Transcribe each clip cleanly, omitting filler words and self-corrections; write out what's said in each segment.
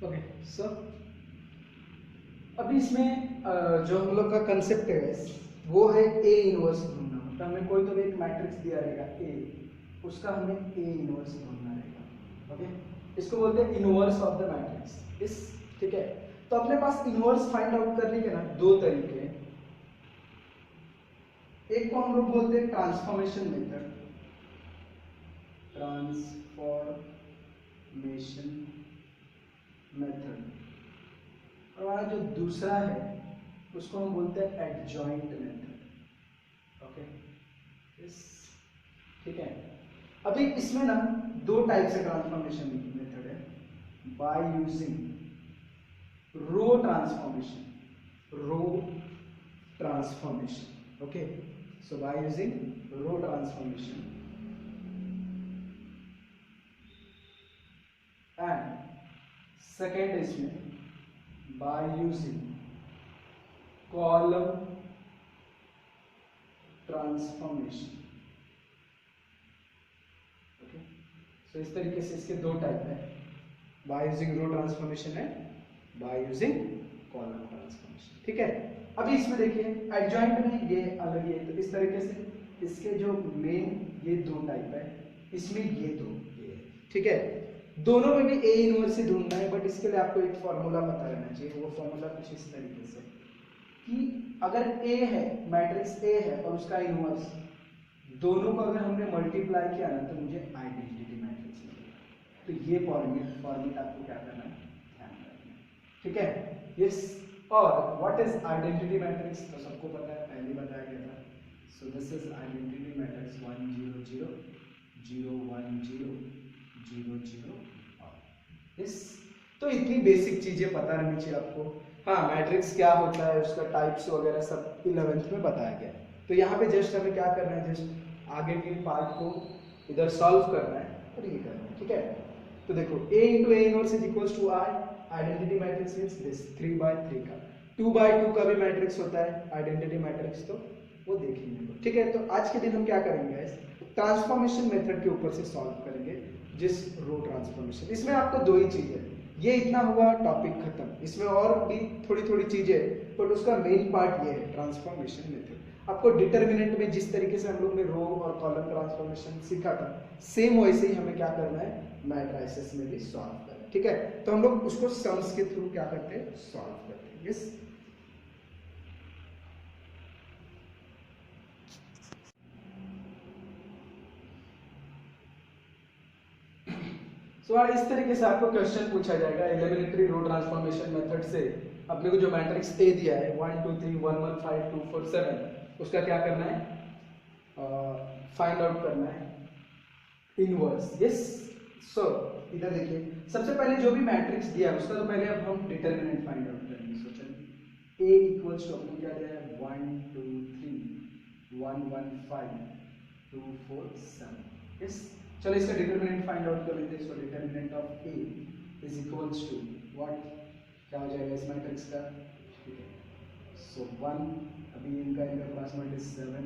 Okay so अभी इसमें जो हम लोग का कंसेप्ट है वो है ए इनवर्स ढूंढना। मतलब हमें कोई तो एक मैट्रिक्स दिया रहेगा ए, उसका हमें ए इनवर्स ढूंढना रहेगा। ओके, इसको बोलते हैं इनवर्स ऑफ द मैट्रिक्स इस। ठीक है, तो अपने पास इनवर्स फाइंड आउट करने के ना दो तरीके हैं। एक को हम लोग बोलते हैं ट्रांसफॉर्मेशन मेथड, ट्रांसफॉर्मेशन मेथड, और हमारा जो दूसरा है उसको हम बोलते हैं एडजॉइंट मेथड। ओके यस, ठीक है। अभी इसमें ना दो टाइप से ट्रांसफॉर्मेशन मेथड है, by using row transformation, row transformation. Okay, so by using row transformation and second इसमें by using column transformation। Okay, so इस तरीके से इसके दो टाइप है, by using row transformation है by using column transformation। ठीक है, अभी इसमें देखिए एडजॉइंट में ये अलग है, तो इस तरीके से इसके जो मेन ये दो टाइप है, इसमें ये दो ये, ठीक है। दोनों में भी ए इनवर्स ही ढूंढना है, बट इसके लिए आपको एक फॉर्मूला पता रहना चाहिए। वो फॉर्मूला कुछ इस तरीके से कि अगर ए है, मैट्रिक्स ए है और उसका इनवर्स, दोनों को अगर हमने मल्टीप्लाई किया ना तो मुझे आइडेंटिटी मैट्रिक्स मिलेगा। तो ये फॉर्मेट आपको क्या करना है, ध्यान रखना है। ठीक है, यस। और व्हाट इज आइडेंटिटी मैट्रिक्स तो सबको पता है, पहले बताया गया था। So this is identity matrix 1 0 0 0 1 0 0 0 और इस। तो इतनी बेसिक चीजें पता रहनी चाहिए आपको। हाँ, मैट्रिक्स क्या होता है, उसका टाइप्स वगैरह सब 11th में बताया गया है। तो यहाँ पे जस्ट हमें क्या करना है, जस्ट आगे के पार्ट को इधर सॉल्व करना है और ये करना है। ठीक है, तो देखो a into A inverse is equals to I, identity matrix means this 3/3 का। 2/2 का भी मैट्रिक्स होता है आइडेंटिटी मैट्रिक्स, तो वो देखेंगे। ठीक है, तो आज के दिन हम क्या करेंगे गाइस, ट्रांसफॉर्मेशन मेथड के ऊपर से सॉल्व करेंगे, जिस रो ट्रांसफॉर्मेशन। इसमें आपको दो ही चीजें, ये इतना हुआ टॉपिक खत्म। इसमें और भी थोड़ी थोड़ी चीजें, पर उसका मेन पार्ट ये है ट्रांसफॉर्मेशन मेथड। आपको डिटर्मिनेंट में जिस तरीके से हम लोग ने रो और कॉलम ट्रांसफॉर्मेशन सीखा था, सेम वैसे ही हमें क्या करना है, मैट्रिसेस में भी सॉल्व करना है। ठीक है, तो हम लोग उसको सम्स के थ्रू क्या करते हैं, सॉल्व करते हैं। यस, सो इस तरीके से आपको क्वेश्चन पूछा जाएगा एलिमिनेटरी रो ट्रांसफॉर्मेशन मेथड से। अपने को जो मैट्रिक्स ए दिया है 1 2 3 1 1 5 2 4 7, उसका क्या करना है, फाइंड आउट करना है इनवर्स। यस, सो इधर देखिए, सबसे पहले जो भी मैट्रिक्स दिया है उसका तो पहले अब हम डिटर्मिनेंट फाइंड आउट करेंगे। सो चलिए ए इक्वल्स टू अपने क्या दिया है, 1 2 3 1 1 5 2 4 7। यस, चलो इसका डिटर्मिनेंट फाइंड आउट कर लेते हैं। So determinant of A is equals to what, क्या हो जाएगा इस मैट्रिक्स का। ठीक है, सो 1, अभी इनका cross multi 7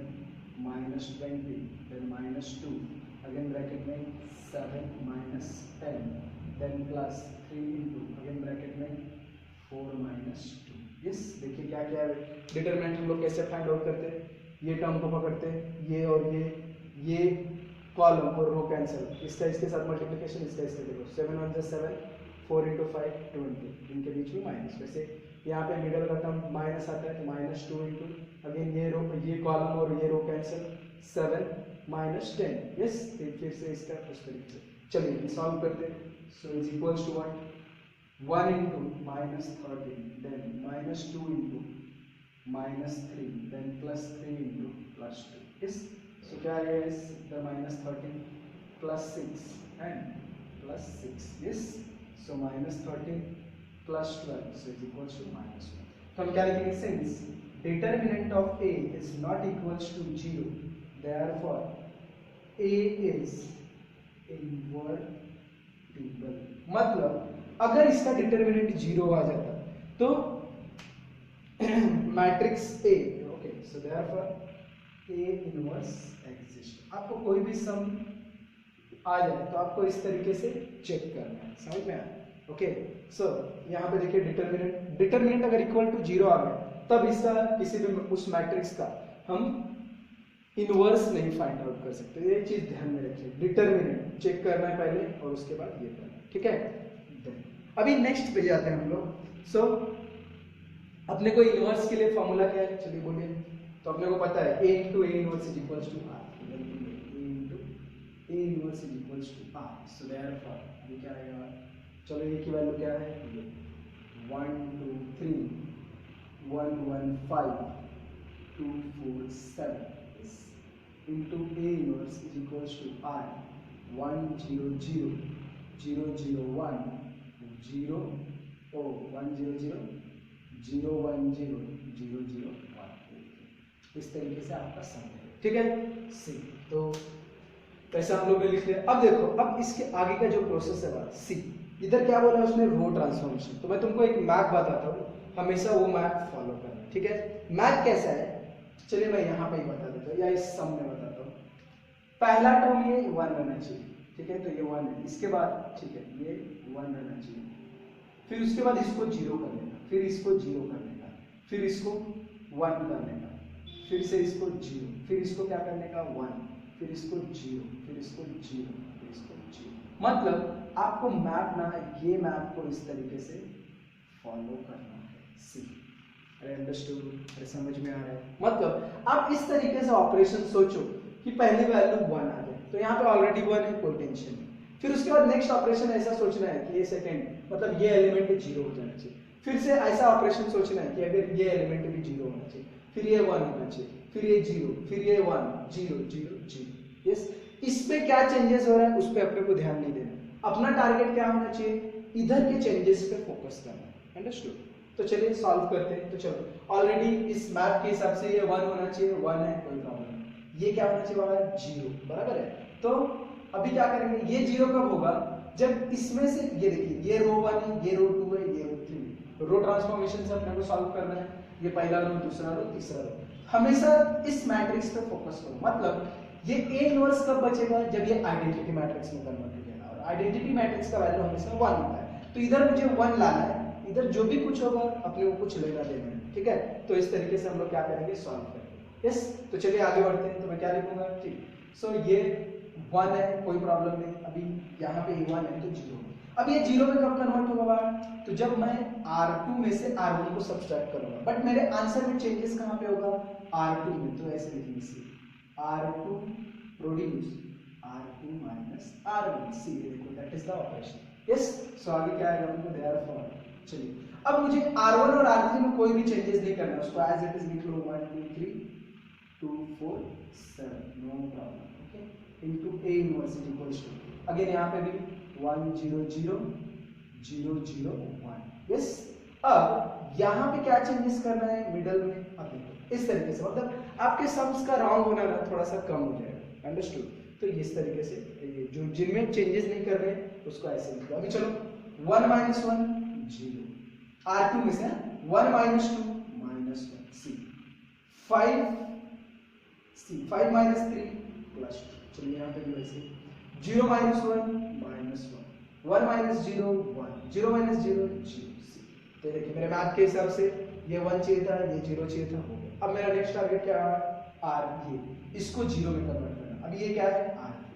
minus 20 then minus 2, again bracket में 7 minus 10 then plus 3 into again bracket में 4 माइनस 2। यस, देखिए क्या क्या है डिटरमिनेंट हम लोग कैसे फाइंड आउट करते हैं। ये टर्म को पकड़ते हैं, ये और ये कॉलम और रो कैंसिल, इसका इसके साथ मल्टीप्लिकेशन, इसका इसके, देखो 7 1 7 4 इंटू 5 20, इनके बीच में माइनस। वैसे यहाँ पे मिडल का टर्म माइनस आता है तो माइनस 2 इंटू अगेन ये कॉलम और ये रो कैंसिल 7 माइनस 10। यस, फिर से इसका उस तरीके से चलिए सॉल्व करते हैं। So is equals to what, 1 into minus 13 then minus 2 into minus 3 then plus 3 into plus 2। Yes, so क्या है इस the minus 13 plus 6 and plus 6। Yes, so minus 13 plus 12 so is equals to minus 1। तो हम क्या लिखेंगे, since determinant of A is not equals to 0 therefore a is invertible। मतलब अगर इसका डिटर्मिनेंट 0 आ जाता तो matrix A, okay, so therefore a inverse exist. आपको कोई भी सम आ जाए तो आपको इस तरीके से चेक करना है, समझ में आया। ओके सो यहाँ पे देखिए डिटर्मिनेंट अगर इक्वल टू 0 आ गया तब इसका किसी भी उस मैट्रिक्स का हम इनवर्स नहीं फाइंड आउट कर सकते। ये चीज ध्यान में रखिए, डिटर्मिनेंट चेक करना है पहले और उसके बाद ये करना है, ठीक है। अभी नेक्स्ट पे जाते हैं हम लोग। सो अपने को इनवर्स के लिए फॉर्मूला क्या है, चलिए बोलिए। तो अपने को पता है a into a inverse is equals to r, a into a inverse is equals to r। so therefore ये क्या आएगा, चलो ये की वैल्यू क्या है, 1 2 3 1 1 5 2 4 7 into a inverse is equals to r 1 0 0 0 0 1 0 1 0 0 0 1 0 0 0 1। इस तरीके से आपका सम है, ठीक है। सी तो पैसा हम लोग ने लिख लिया। अब देखो, अब इसके आगे का जो प्रोसेस है बात सी, इधर क्या बोला है उसने, रो ट्रांसफॉर्मेशन। तो मैं तुमको एक मैप बताता हूँ, हमेशा वो मैप फॉलो करना, ठीक है। मैप कैसा है, चलिए मैं यहाँ पे ही बता देता हूँ या इस सम में बताता हूँ। पहला टर्म ये 1 रहना चाहिए, ठीक है, तो ये 1 है। इसके बाद ठीक है ये 1 रहना चाहिए, फिर उसके बाद इसको 0 कर लेना, फिर इसको 0 करने का, फिर इसको 1 करने का, फिर से इसको 0, फिर इसको क्या करने का 1, फिर इसको 0, फिर इसको 0, फिर इसको 0। मतलब आपको मैप ना, ये मैप को इस तरीके से फॉलो करना है। सी अरे अंडरस्टूड, अरे समझ में आ रहा है। मतलब आप इस तरीके से ऑपरेशन सोचो कि पहली वैल्यू 1 आ जाए, तो यहाँ पे ऑलरेडी 1 है, कोई टेंशन नहीं। फिर उसके बाद नेक्स्ट ऑपरेशन ऐसा सोचना है कि ये सेकंड मतलब ये एलिमेंट 0 हो जाना चाहिए। फिर से ऐसा ऑपरेशन सोचना है कि अगर ये एलिमेंट भी 0 होना चाहिए, फिर ये 1 होना चाहिए, फिर ये 0, फिर ये 1 0 0 0। यस, इसमें क्या चेंजेस हो रहा है उस पर अपने को ध्यान नहीं देना। अपना टारगेट क्या होना चाहिए, इधर के चेंजेस पे फोकस करना है। अंडरस्टूड। तो चलिए सॉल्व करते हैं। तो चलो ऑलरेडी इस मैप के हिसाब से ये 1 होना चाहिए, 1 है, कोई प्रॉब्लम नहीं। ये क्या होना चाहिए वाला 0, बराबर है। तो अभी क्या करेंगे, ये 0 कब होगा, जब इसमें से ये देखिए ये रो 1 है, ये रो 2 है, ये रो 3। रो ट्रांसफॉर्मेशन से अपने को सॉल्व करना है। ये पहला रो, दूसरा रो, तीसरा रो। हमेशा इस मैट्रिक्स पे फोकस करो। मतलब ये A इनवर्स कब बचेगा, जब ये आइडेंटिटी मैट्रिक्स में कन्वर्ट हो जाएगा, और आइडेंटिटी मैट्रिक्स का वैल्यू हमेशा 1 होता है। तो इधर मुझे 1 लाना है, इधर जो भी कुछ होगा अपने को कुछ लेना देना है, ठीक है। तो इस तरीके से हम लोग क्या करेंगे, सॉल्व करेंगे। यस, तो चलिए आगे बढ़ते हैं। तो मैं क्या लिखूंगा, ठीक। सो ये 1 है, कोई प्रॉब्लम नहीं। अभी यहाँ पे 1 है तो 0। अब ये 0 में कब कन्वर्ट होगा बार, तो जब मैं R2 में से R1 को सब्सट्रैक्ट करूंगा। बट मेरे आंसर में चेंजेस कहाँ पे होगा, R2 में। तो ऐसे लिखेंगे R2 produce R2 minus R1। See देखो, that is the operation. Yes, so आगे क्या आएगा हमको, देयरफॉर। चलिए अब मुझे R1 और R3 में कोई भी चेंजेस नहीं करना है, उसको एज इट इज लिख लो, 1 2 3 2 4 7, no problem. Okay, into A inverse is equals to, again यहाँ पे भी 1 0 0 0 0 1। यस, अब यहाँ पे क्या चेंजेस करना है मिडल में, अब देखो इस तरीके से, मतलब आपके सम्स का राउंड होना ना थोड़ा सा कम हो जाएगा। अंडरस्टूड। तो इस तरीके से ये जो जिनमें चेंजेस नहीं कर रहे उसको ऐसे लिखो। अभी चलो 1 माइनस 1 0, R2 में से 1 माइनस 2 माइनस 1, सी 5 माइनस 3 प्लस 2। चलिए यहाँ पे भी वैसे 0 माइनस 1 माइनस 1, 1 माइनस 0 1, 0 माइनस 0 0। तो देखिए मेरे मैथ के हिसाब से ये 1 चाहिए था, ये 0 चाहिए था, हो गया। अब मेरा नेक्स्ट टारगेट क्या है, R, ये इसको 0 में कन्वर्ट करना। अब ये क्या है, R3,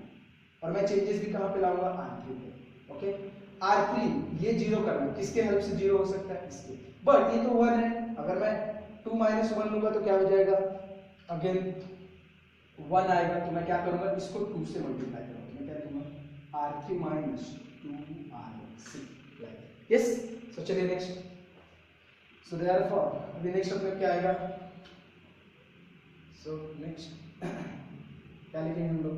और मैं चेंजेस भी कहाँ पे लाऊंगा, R3 पे। ओके, R3 ये 0 करना, किसके हेल्प से 0 हो सकता है, इसके। बट ये तो 1 है, अगर मैं 2 माइनस 1 लूंगा तो क्या हो जाएगा, अगेन 1 आएगा। तो मैं क्या करूंगा, इसको 2 से मल्टीप्लाई करूंगा। मैं क्या करूंगा, R3 माइनस 2R6। यस, सो चलिए नेक्स्ट। सो देयरफॉर अभी नेक्स्ट अपने क्या आएगा, सो नेक्स्ट क्या लिखेंगे हम लोग,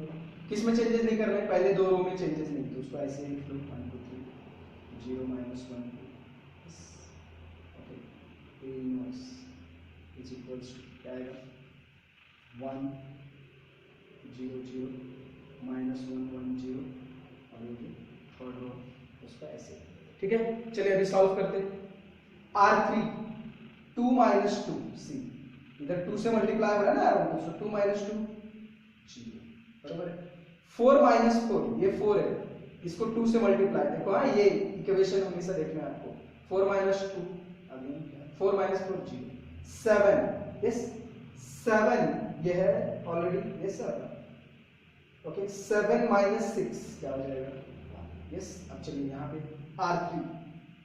किस में चेंजेस नहीं कर रहे, पहले 2 रो में चेंजेस नहीं, तो उसको ऐसे लिख लो 1 2 3 0 minus 1। Okay, A inverse is equals to क्या आएगा, 1 0 0 माइनस 1 1 0, और ये थर्ड रो उसका ऐसे, ठीक है। चलिए अभी सॉल्व करते हैं। R3 2 माइनस 2, सी इधर 2 से मल्टीप्लाई हो रहा है ना R1, तो 2 माइनस 2 0, बराबर है। 4 माइनस 4, ये 4 है, इसको 2 से मल्टीप्लाई, देखो हाँ ये इक्वेशन हमेशा देखना है आपको। 4 माइनस 2 अगेन 4 माइनस 4 0 7 यस 7 ये है ऑलरेडी ये 7 ओके 7 माइनस 6 क्या हो जाएगा यस। अब चलिए यहाँ पे R3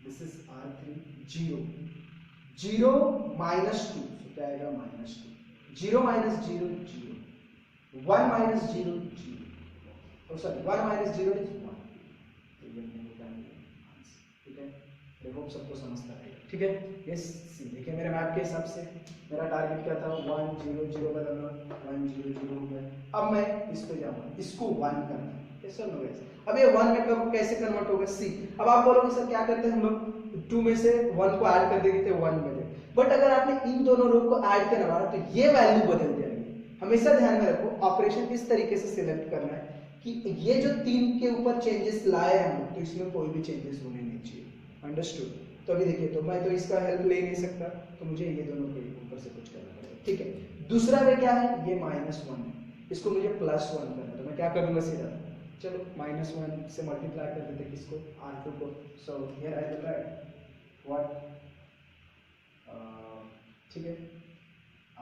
this is R3 0 0 minus 2 क्या आएगा minus 2 0 minus 0 0 1 minus 0 0 sorry 1 minus 0 is 1। ठीक है आई होप सबको समझता है ठीक है यस। सी देखिए मेरे मैप के हिसाब से मेरा टारगेट क्या था 1 0 0 बदलना 1 0 0 हो गया। अब मैं इस पे जाऊंगा इसको 1 करना कैसे होगा अब ये 1 में कब कैसे कन्वर्ट होगा सी। अब आप बोलोगे सर क्या करते हैं हम लोग 2 में से 1 को ऐड कर देंगे तो 1 बने बट अगर आपने इन दोनों रो को ऐड करना है तो ये वैल्यू बदल जाएगी। हमेशा ध्यान में रखो ऑपरेशन इस तरीके से सिलेक्ट करना है कि ये जो 3 के ऊपर चेंजेस लाए हैं हम तो इसमें कोई भी चेंजेस होने नहीं चाहिए। अंडरस्टूड। तो अभी देखिए तो मैं तो इसका हेल्प ले नहीं सकता तो मुझे ये दोनों के ऊपर से कुछ करना पड़ेगा ठीक है। दूसरा वे क्या है ये -1 इसको मुझे +1 करना तो मैं क्या करूंगा सीधा चलो -1 से मल्टीप्लाई कर देते किसको R2 को। So here I will write what ठीक है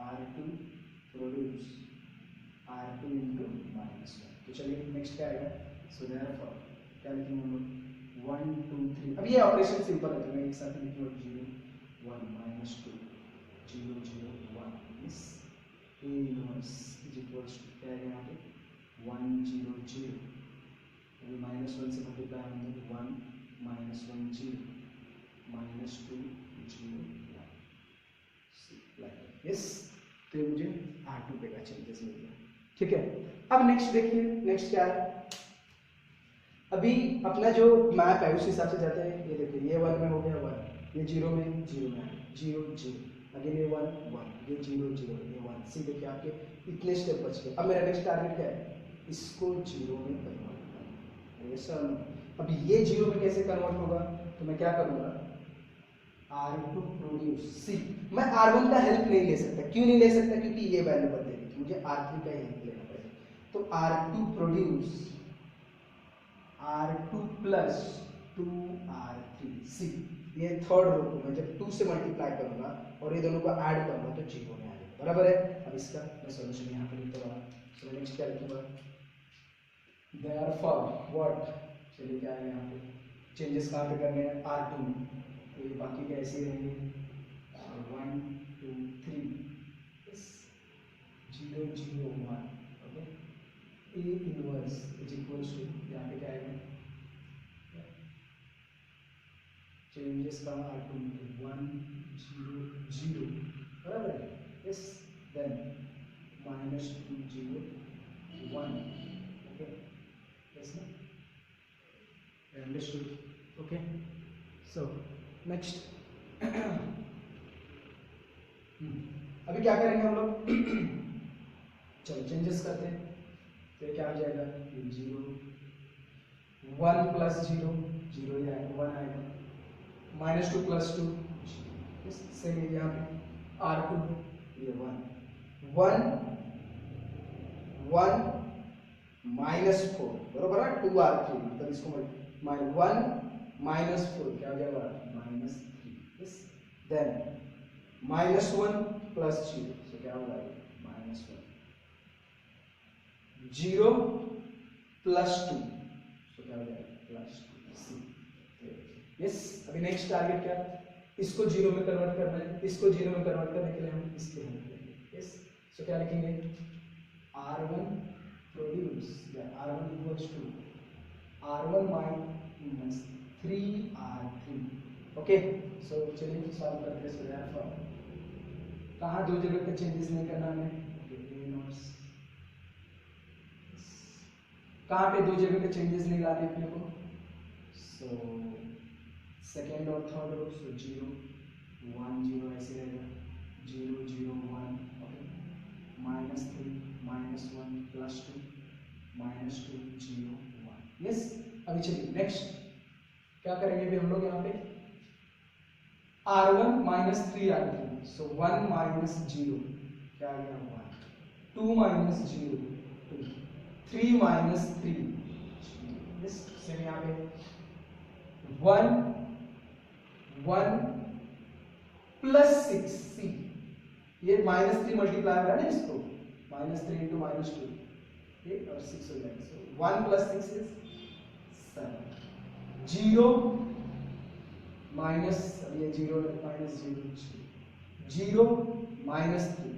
R2 प्रोड्यूस R2 into -1 तो चलिए नेक्स्ट क्या आएगा। सो देयरफॉर क्या लिखेंगे हम लोग 1 2 3 अब ये ऑपरेशन सिंपल है तो मैं एक साथ लिखूंगा 0 1 -2 0 0 1 इस A inverse is equals to क्या है यहाँ पे 1 0 0 अभी -1 से मल्टीप्लाई होंगे 1 -1 0 -2 0 1 यस। तो ये मुझे R2 पे का चेंजेस मिल गया ठीक है। अब नेक्स्ट देखिए नेक्स्ट क्या है अभी अपना जो मैप है उस हिसाब से जाते हैं। ये देखिए ये 1 में हो गया 1 ये 0 में 0 में 0 0 अगेन ये 1 1 ये 0 0 ये 1 सी देखिए आपके इतने स्टेप बच गए। अब मेरा नेक्स्ट टारगेट क्या है इसको 0 में कन्वर्ट करना। ये सर अब ये 0 में कैसे कन्वर्ट होगा तो मैं क्या करूँगा R2 प्रोड्यूस सी मैं R1 का हेल्प नहीं ले सकता। क्यों नहीं ले सकता क्योंकि ये वैल्यू बदलेगी तो मुझे R3 का हेल्प लेना पड़ेगा। तो R2 produce R2 plus 2R3 सी ये थर्ड रो को मैं जब 2 से मल्टीप्लाई करूंगा और ये दोनों को ऐड करूंगा तो 0 में आ जाएगा बराबर है। अब इसका मैं सॉल्यूशन यहाँ पे लिखता हूँ तो नेक्स्ट क्या लिखूंगा देयरफॉर व्हाट चलिए क्या है यहाँ पे चेंजेस कहाँ पे करने हैं R2 में तो ये बाकी के ऐसे रहेंगे 1 2 3 0 0 1 okay A inverse is equals to यहाँ पे क्या आएगा चेंजेस का R2 में 1 0 0 बराबर है यस देन -2 0 1 ओके यस ना अंडरस्टूड ओके। सो नेक्स्ट अभी क्या करेंगे हम लोग चलो चेंजेस करते हैं तो क्या हो जाएगा 0 1 प्लस 0 0 ही आएगा 1 आएगा -2 प्लस 2 सेम यहाँ पे R2 ये 1 1 1 -4 बराबर है 2R3 मतलब इसको 1 -4 क्या हो जाएगा -3 यस देन -1 प्लस 0 so क्या होगा -1 0 प्लस 2 so क्या हो जाएगा +2 यस। अभी नेक्स्ट टारगेट क्या इसको 0 में कन्वर्ट करना है। इसको 0 में कन्वर्ट करने के लिए हम इसके हेल्प लेंगे यस। सो क्या लिखेंगे R1 प्रोड्यूस या R1 equals to R1 minus 3R3 okay. So चलिए सॉल्व करते हैं। देयरफॉर कहाँ दो जगह पे चेंजेस नहीं करना हमें कहाँ पे दो जगह पे चेंजेस नहीं लाने अपने को। सो सेकेंड और थर्ड रो सो 0 1 0 ऐसे रहेगा 0 0 1 ओके -3 -1 +2 -2 0 1 यस। अभी चलिए नेक्स्ट क्या करेंगे अभी हम लोग यहाँ पे R1 -3R3 सो 1 -0 क्या आ गया 1 2 -0 2 3 -3 यस सेम यहाँ पे 1 प्लस 6 सी, ये -3 मल्टीप्लाई हो रहा है ना इसको, -3 इंटू -2 ये और 6 हो जाएगा। सो 1 प्लस 6 इज 7, 0 माइनस, अब ये 0 माइनस 0 0 माइनस 3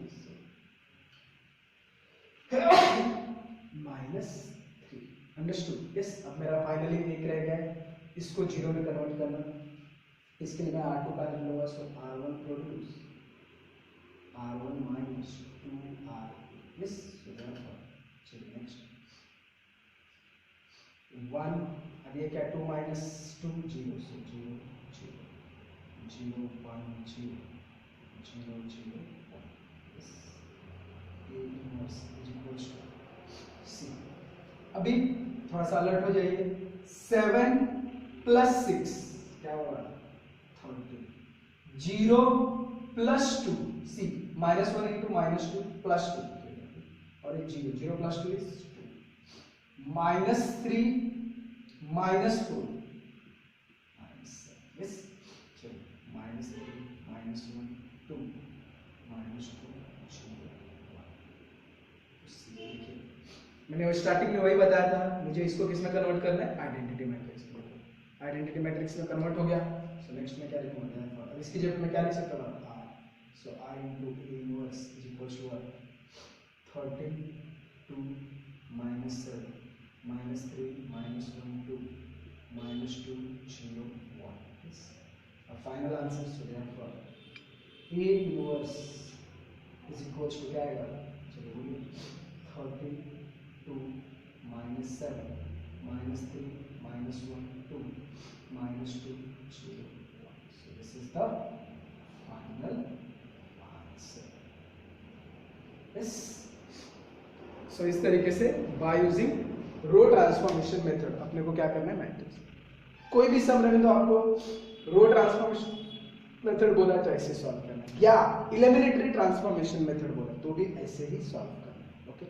-3, अंडरस्टूड? यस। अब मेरा फाइनली एक रह गया है, इसको 0 में कन्वर्ट करना। इसके लिए मैं R2 का ले लूंगा। So R1 produce R1 minus 2R, yes. So therefore चलिए नेक्स्ट 1, अब ये क्या 2 minus 2 0, so 0 0 0 1 0 0 0 1, yes. A inverse is equals to C। अभी थोड़ा सा अलर्ट हो जाइए। 7 प्लस 6 क्या होगा 13, 0 प्लस 2 सी, -1 इंटू -2 प्लस 2 और एक 0 0 प्लस 2 इज 2, -3 -4 -7, यस। चलो -3 -1 2 -2 0 1। देखिए मैंने स्टार्टिंग में वही बताया था, मुझे इसको किस में कन्वर्ट करना है, आइडेंटिटी मैट्रिक्स में। आइडेंटिटी मैट्रिक्स में कन्वर्ट हो गया। सो नेक्स्ट में क्या लिखूंगा, अब इसकी जगह मैं क्या लिख सकता हूँ, R। So I into A inverse is equals to 13 2 -7 -3 -1 2 -2 0 1, yes। अब final answer, so therefore A inverse is equals to क्या आएगा, चलिए बोलिए 13 2 -7 -3 -1 2 -2 0 1। So this is the final answer. Yes. So इस तरीके से by using row transformation method अपने को क्या करना है, मैट्रिक्स कोई भी सम रहे तो आपको रो ट्रांसफॉर्मेशन मेथड बोला तो ऐसे सॉल्व करना है, या एलिमिनेटरी ट्रांसफॉर्मेशन मेथड बोला तो भी ऐसे ही सॉल्व करना है। ओके।